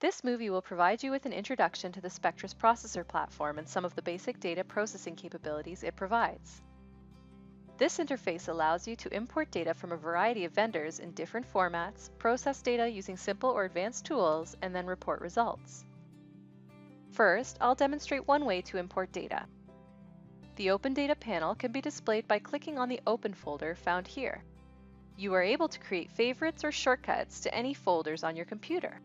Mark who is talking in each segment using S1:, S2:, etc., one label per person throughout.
S1: This movie will provide you with an introduction to the Spectrus Processor platform and some of the basic data processing capabilities it provides. This interface allows you to import data from a variety of vendors in different formats, process data using simple or advanced tools, and then report results. First, I'll demonstrate one way to import data. The Open Data panel can be displayed by clicking on the Open folder found here. You are able to create favorites or shortcuts to any folders on your computer.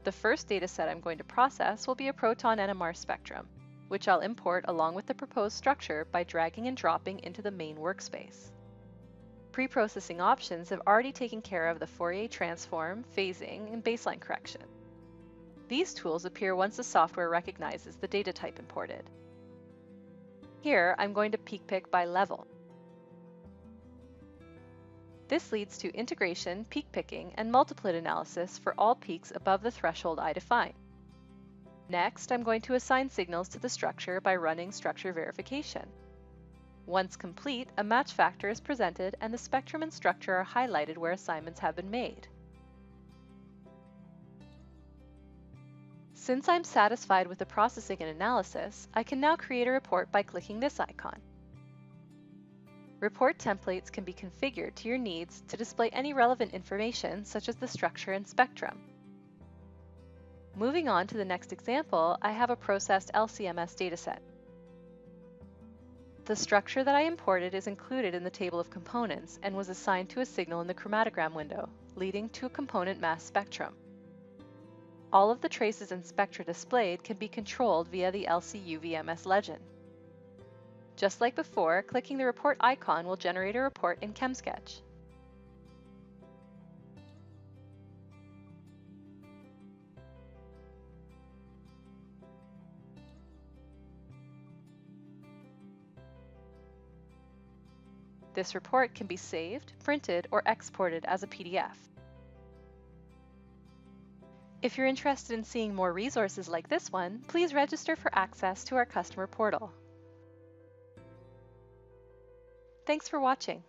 S1: The first dataset I'm going to process will be a Proton Nmr spectrum, which I'll import along with the proposed structure by dragging and dropping into the main workspace. Pre-processing options have already taken care of the Fourier transform, phasing, and baseline correction. These tools appear once the software recognizes the data type imported. Here, I'm going to peak pick by level. This leads to integration, peak picking, and multiplet analysis for all peaks above the threshold I define. Next, I'm going to assign signals to the structure by running structure verification. Once complete, a match factor is presented and the spectrum and structure are highlighted where assignments have been made. Since I'm satisfied with the processing and analysis, I can now create a report by clicking this icon. Report templates can be configured to your needs to display any relevant information such as the structure and spectrum. Moving on to the next example, I have a processed LC-MS dataset. The structure that I imported is included in the table of components and was assigned to a signal in the chromatogram window, leading to a component mass spectrum. All of the traces and spectra displayed can be controlled via the LC-UV-MS legend. Just like before, clicking the report icon will generate a report in ChemSketch. This report can be saved, printed, or exported as a PDF. If you're interested in seeing more resources like this one, please register for access to our customer portal. Thanks for watching.